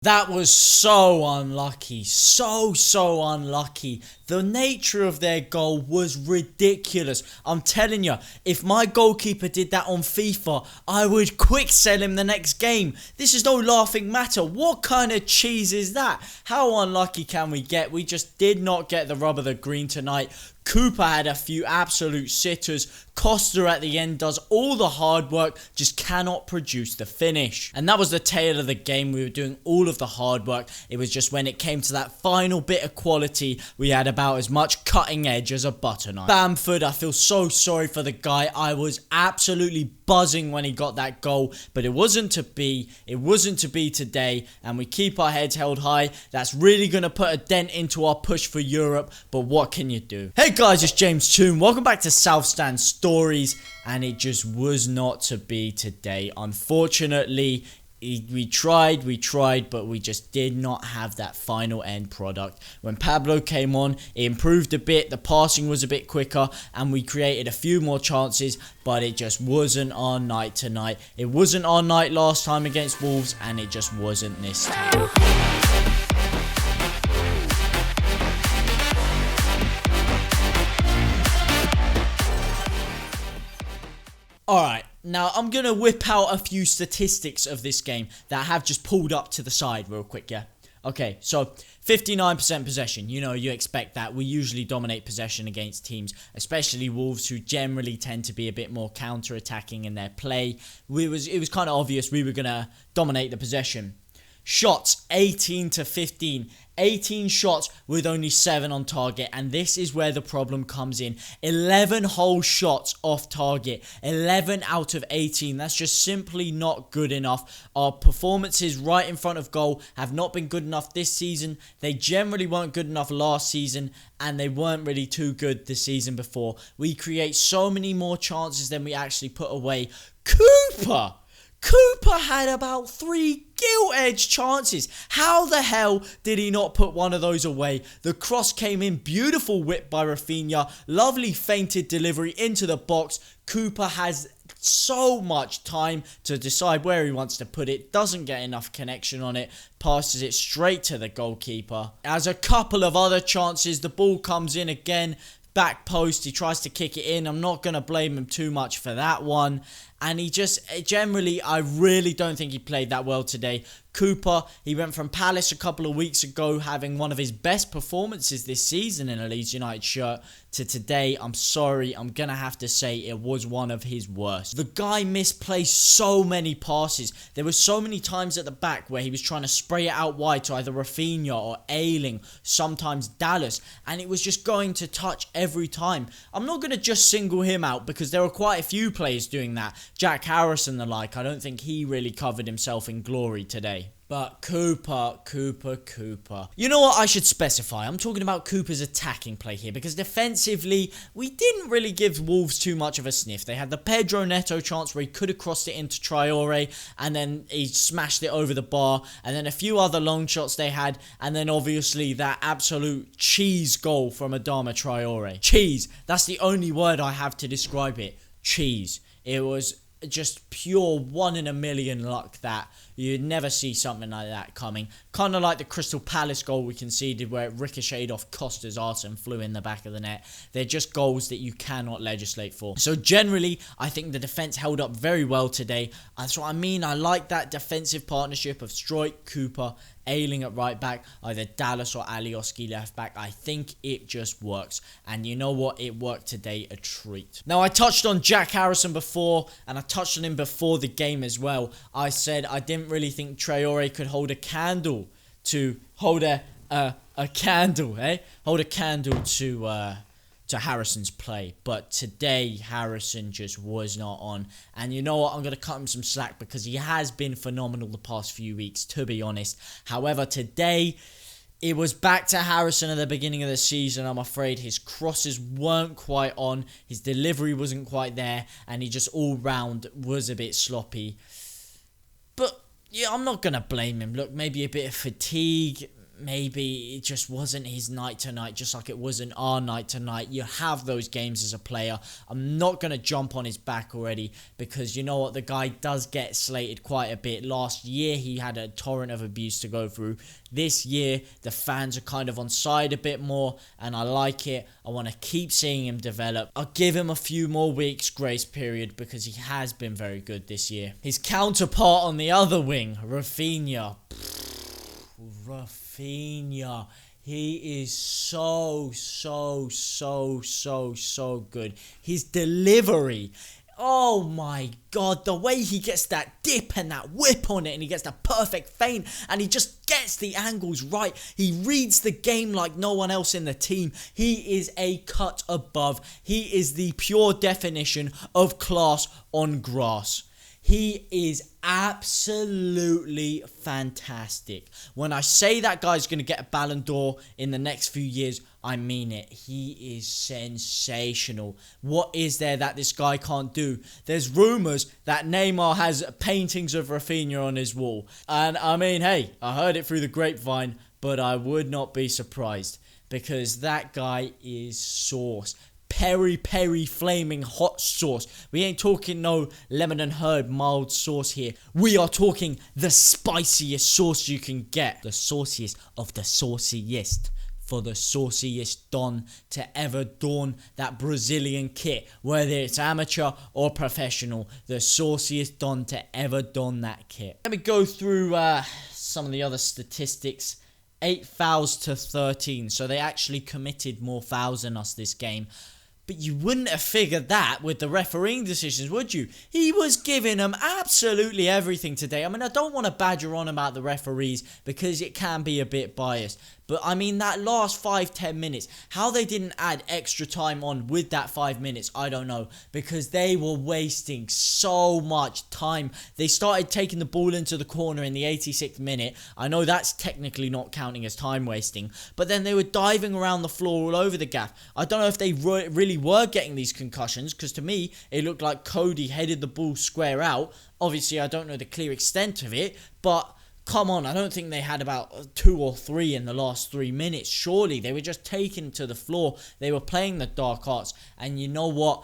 That was so unlucky, so unlucky. The nature of their goal was ridiculous. I'm telling you, if my goalkeeper did that on FIFA, I would quick sell him the next game. This is no laughing matter. What kind of cheese is that? How unlucky can we get? We just did not get the rub of the green tonight. Cooper had a few absolute sitters. Costa at the end does all the hard work, just cannot produce the finish. And that was the tale of the game. We were doing all of the hard work. It was just when it came to that final bit of quality, we had about as much cutting edge as a butter knife. Bamford, I feel so sorry for the guy. I was absolutely buzzing when he got that goal, but it wasn't to be. It wasn't to be today, and we keep our heads held high. That's really going to put a dent into our push for Europe, but what can you do? Hey guys, it's James Toon. Welcome back to South Stand Stories, and it just was not to be today. Unfortunately, we tried, but we just did not have that final end product. When Pablo came on, it improved a bit, the passing was a bit quicker, and we created a few more chances, but it just wasn't our night tonight. It wasn't our night last time against Wolves, and it just wasn't this time. Alright, now I'm going to whip out a few statistics of this game that I have just pulled up to the side real quick, yeah? Okay, so 59% possession. You know, you expect that. We usually dominate possession against teams, especially Wolves, who generally tend to be a bit more counter-attacking in their play. It was kind of obvious we were going to dominate the possession. Shots, 18 to 15. 18 shots with only 7 on target, and this is where the problem comes in. 11 whole shots off target. 11 out of 18. That's just simply not good enough. Our performances right in front of goal have not been good enough this season. They generally weren't good enough last season, and they weren't really too good the season before. We create so many more chances than we actually put away. Cooper had about 3 gilt-edged chances. How the hell did he not put one of those away? The cross came in, beautiful whip by Rafinha, lovely feinted delivery into the box. Cooper has so much time to decide where he wants to put it, doesn't get enough connection on it, passes it straight to the goalkeeper. As a couple of other chances, the ball comes in again, back post, he tries to kick it in. I'm not going to blame him too much for that one. And he just, generally, I really don't think he played that well today. Cooper, he went from Palace a couple of weeks ago having one of his best performances this season in a Leeds United shirt to today. I'm sorry, I'm going to have to say it was one of his worst. The guy misplaced so many passes. There were so many times at the back where he was trying to spray it out wide to either Rafinha or Ayling, sometimes Dallas, and it was just going to touch every time. I'm not going to just single him out because there were quite a few players doing that. Jack Harrison the like, I don't think he really covered himself in glory today. But Cooper. You know what I should specify? I'm talking about Cooper's attacking play here, because defensively, we didn't really give Wolves too much of a sniff. They had the Pedro Neto chance where he could have crossed it into Traoré, and then he smashed it over the bar, and then a few other long shots they had, and then obviously that absolute cheese goal from Adama Traoré. Cheese. That's the only word I have to describe it. Cheese. It was just pure 1 in a million luck that you'd never see something like that coming. Kind of like the Crystal Palace goal we conceded where it ricocheted off Costa's arse and flew in the back of the net. They're just goals that you cannot legislate for. So generally, I think the defence held up very well today. That's what I mean. I like that defensive partnership of Struijk, Cooper, Ayling at right back, either Dallas or Alioski left back. I think it just works. And you know what? It worked today a treat. Now, I touched on Jack Harrison before, and I touched on him before the game as well. I said I didn't really think Traoré could hold a candle to hold a candle to Harrison's play, but today Harrison just was not on. And you know what, I'm going to cut him some slack because he has been phenomenal the past few weeks, to be honest. However, today it was back to Harrison at the beginning of the season. I'm afraid his crosses weren't quite on, his delivery wasn't quite there, and he just all round was a bit sloppy. But yeah, I'm not going to blame him. Look, maybe a bit of fatigue, maybe it just wasn't his night tonight, just like it wasn't our night tonight. You have those games as a player. I'm not going to jump on his back already, because you know what, the guy does get slated quite a bit. Last year he had a torrent of abuse to go through. This year the fans are kind of on side a bit more, and I like it. I want to keep seeing him develop. I'll give him a few more weeks grace period, because he has been very good this year. His counterpart on the other wing, Rafinha. Rafinha, he is so good. His delivery, oh my god, the way he gets that dip and that whip on it, and he gets the perfect feint, and he just gets the angles right. He reads the game like no one else in the team. He is a cut above. He is the pure definition of class on grass. He is absolutely fantastic. When I say that guy's going to get a Ballon d'Or in the next few years, I mean it. He is sensational. What is there that this guy can't do? There's rumours that Neymar has paintings of Rafinha on his wall. And I mean, hey, I heard it through the grapevine, but I would not be surprised, because that guy is sauce. Peri flaming hot sauce. We ain't talking no lemon and herb mild sauce here. We are talking the spiciest sauce you can get. The sauciest of the sauciest. For the sauciest don to ever don that Brazilian kit, whether it's amateur or professional. The sauciest don to ever don that kit. Let me go through some of the other statistics. 8 fouls to 13. So they actually committed more fouls than us this game. But you wouldn't have figured that with the refereeing decisions, would you? He was giving them absolutely everything today. I mean, I don't want to badger on about the referees, because it can be a bit biased. But I mean, that last 5-10 minutes, how they didn't add extra time on with that 5 minutes, I don't know. Because they were wasting so much time. They started taking the ball into the corner in the 86th minute. I know that's technically not counting as time wasting. But then they were diving around the floor all over the gaff. I don't know if they really were getting these concussions, because to me, it looked like Cody headed the ball square out. Obviously, I don't know the clear extent of it, but come on, I don't think they had about 2 or 3 in the last 3 minutes. Surely they were just taken to the floor. They were playing the dark arts. And you know what?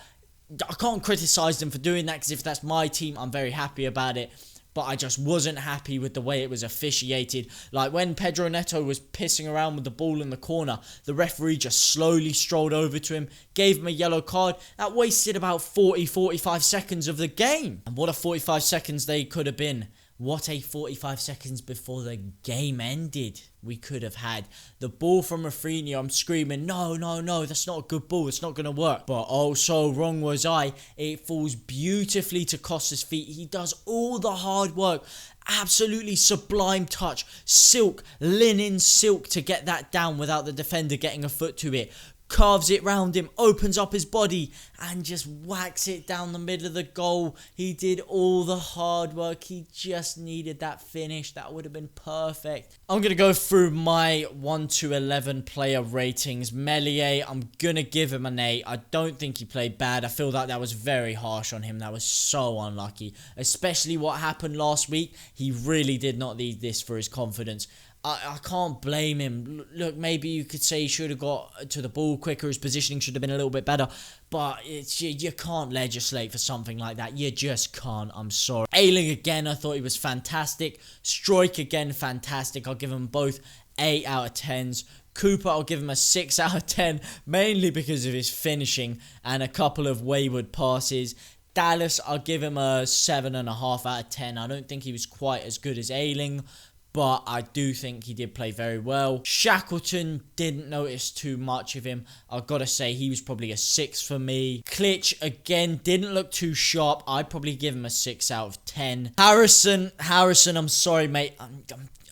I can't criticise them for doing that, because if that's my team, I'm very happy about it. But I just wasn't happy with the way it was officiated. Like when Pedro Neto was pissing around with the ball in the corner, the referee just slowly strolled over to him, gave him a yellow card. That wasted about 40-45 seconds of the game. And what a 45 seconds they could have been. What a 45 seconds before the game ended we could have had. The ball from Rafinha, I'm screaming, no, that's not a good ball. It's not going to work. But oh, so wrong was I. It falls beautifully to Costa's feet. He does all the hard work. Absolutely sublime touch. Silk, linen silk to get that down without the defender getting a foot to it. Carves it round him, opens up his body, and just whacks it down the middle of the goal. He did all the hard work. He just needed that finish. That would have been perfect. I'm going to go through my 1 to 11 player ratings. Meslier, I'm going to give him an 8. I don't think he played bad. I feel like that was very harsh on him. That was so unlucky. Especially what happened last week. He really did not need this for his confidence. I can't blame him. Look, maybe you could say he should have got to the ball quicker. His positioning should have been a little bit better. But you can't legislate for something like that. You just can't. I'm sorry. Ayling again, I thought he was fantastic. Struijk again, fantastic. I'll give them both 8 out of 10s. Cooper, I'll give him a 6 out of 10. Mainly because of his finishing and a couple of wayward passes. Dallas, I'll give him a 7.5 out of 10. I don't think he was quite as good as Ayling, but I do think he did play very well. Shackleton, didn't notice too much of him. I've got to say, he was probably a 6 for me. Klitsch, again, didn't look too sharp. I'd probably give him a 6 out of 10. Harrison, I'm sorry, mate.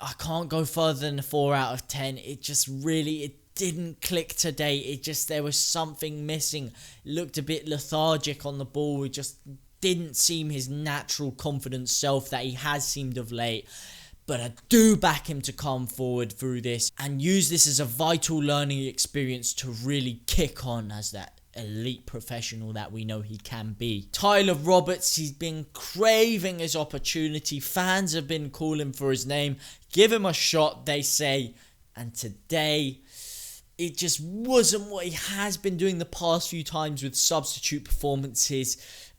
I can't go further than a 4 out of 10. It just really, it didn't click today. There was something missing. It looked a bit lethargic on the ball. It just didn't seem his natural confident self that he has seemed of late. But I do back him to come forward through this and use this as a vital learning experience to really kick on as that elite professional that we know he can be. Tyler Roberts, he's been craving his opportunity. Fans have been calling for his name. Give him a shot, they say. And today, it just wasn't what he has been doing the past few times with substitute performances.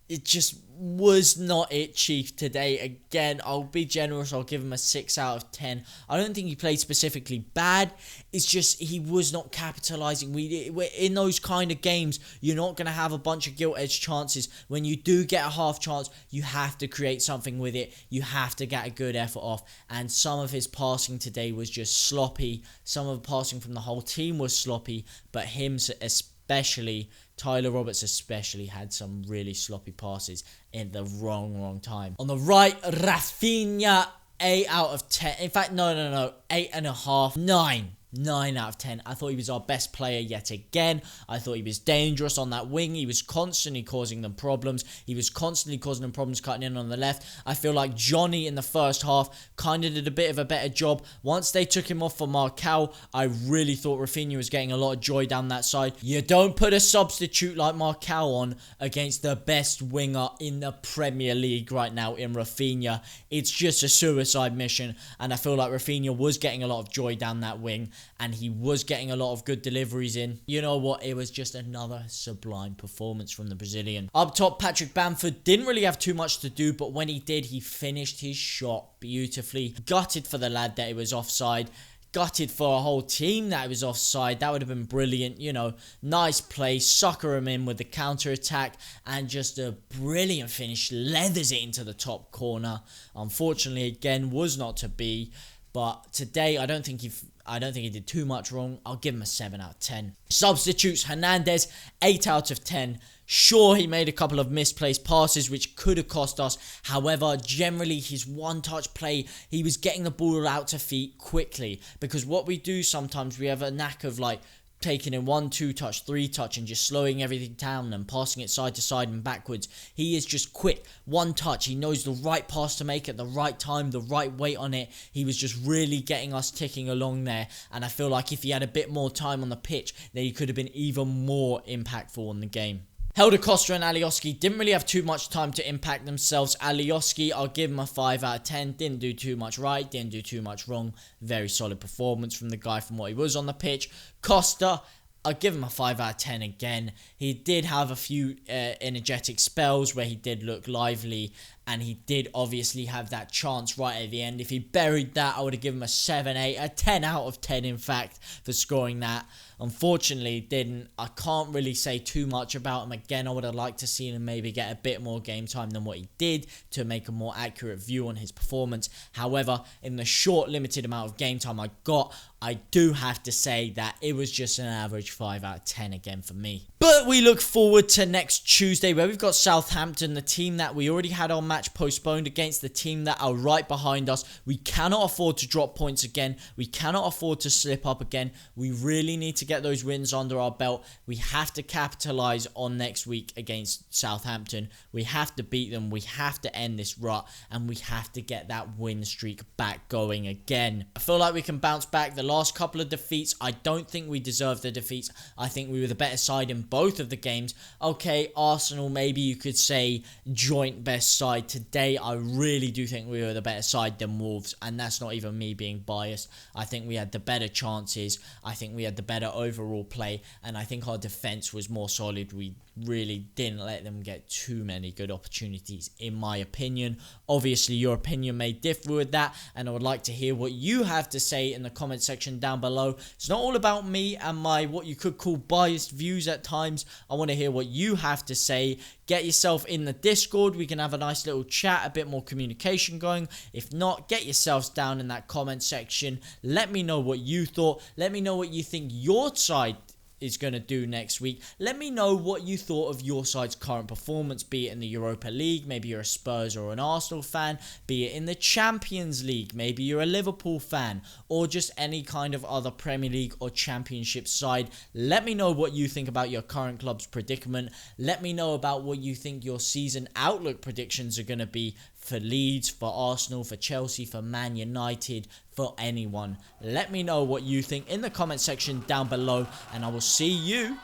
It just was not it, Chief, today. Again, I'll be generous. I'll give him a 6 out of 10. I don't think he played specifically bad. It's just he was not capitalising. We're in those kind of games, you're not going to have a bunch of gilt-edged chances. When you do get a half chance, you have to create something with it. You have to get a good effort off. And some of his passing today was just sloppy. Some of the passing from the whole team was sloppy. But him especially, Tyler Roberts especially, had some really sloppy passes in the wrong time. On the right, Rafinha, 8 out of 10. In fact, no, 8.5, 9. 9 out of 10. I thought he was our best player yet again. I thought he was dangerous on that wing. He was constantly causing them problems. He was constantly causing them problems cutting in on the left. I feel like Johnny in the first half kind of did a bit of a better job. Once they took him off for Marcal, I really thought Rafinha was getting a lot of joy down that side. You don't put a substitute like Marcal on against the best winger in the Premier League right now in Rafinha. It's just a suicide mission, and I feel like Rafinha was getting a lot of joy down that wing, and he was getting a lot of good deliveries in. You know what? It was just another sublime performance from the Brazilian. Up top, Patrick Bamford didn't really have too much to do, but when he did, he finished his shot beautifully. Gutted for the lad that it was offside. Gutted for a whole team that it was offside. That would have been brilliant. You know, nice play. Sucker him in with the counter-attack. And just a brilliant finish. Leathers it into the top corner. Unfortunately, again, was not to be. But today, I don't think he did too much wrong. I'll give him a 7 out of 10. Substitutes, Hernandez, 8 out of 10. Sure, he made a couple of misplaced passes which could have cost us. However, generally, his one-touch play, he was getting the ball out to feet quickly. Because what we do sometimes, we have a knack of like taking in 1, 2 touch, 3 touch and just slowing everything down and passing it side to side and backwards. He is just quick, one touch. He knows the right pass to make at the right time, the right weight on it. He was just really getting us ticking along there, and I feel like if he had a bit more time on the pitch, then he could have been even more impactful on the game. Helder Costa and Alioski didn't really have too much time to impact themselves. Alioski, I'll give him a 5 out of 10. Didn't do too much right, didn't do too much wrong. Very solid performance from the guy from what he was on the pitch. Costa, I'll give him a 5 out of 10 again. He did have a few energetic spells where he did look lively, and he did obviously have that chance right at the end. If he buried that, I would have given him a 7, 8, a 10 out of 10 in fact for scoring that. Unfortunately, didn't. I can't really say too much about him. Again, I would have liked to see him maybe get a bit more game time than what he did to make a more accurate view on his performance. However, in the short, limited amount of game time I got, I do have to say that it was just an average 5 out of 10 again for me. But we look forward to next Tuesday where we've got Southampton, the team that we already had our match postponed against, the team that are right behind us. We cannot afford to drop points again. We cannot afford to slip up again. We really need to get those wins under our belt. We have to capitalise on next week against Southampton. We have to beat them. We have to end this rut, and we have to get that win streak back going again. I feel like we can bounce back. The last couple of defeats, I don't think we deserved the defeats. I think we were the better side in both of the games. Okay, Arsenal, maybe you could say joint best side. Today, I really do think we were the better side than Wolves, and that's not even me being biased. I think we had the better chances. I think we had the better overall play, and I think our defence was more solid. We really didn't let them get too many good opportunities, in my opinion. Obviously, your opinion may differ with that, and I would like to hear what you have to say in the comment section down below. It's not all about me and my what you could call biased views at times. I want to hear what you have to say. Get yourself in the Discord. We can have a nice little chat, a bit more communication going. If not, get yourselves down in that comment section. Let me know what you thought. Let me know what you think your side is going to do next week. Let me know what you thought of your side's current performance, be it in the Europa League, maybe you're a Spurs or an Arsenal fan, be it in the Champions League, maybe you're a Liverpool fan, or just any kind of other Premier League or Championship side. Let me know what you think about your current club's predicament. Let me know about what you think your season outlook predictions are going to be for Leeds, for Arsenal, for Chelsea, for Man United, for anyone. Let me know what you think in the comment section down below, and I will see you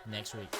next week.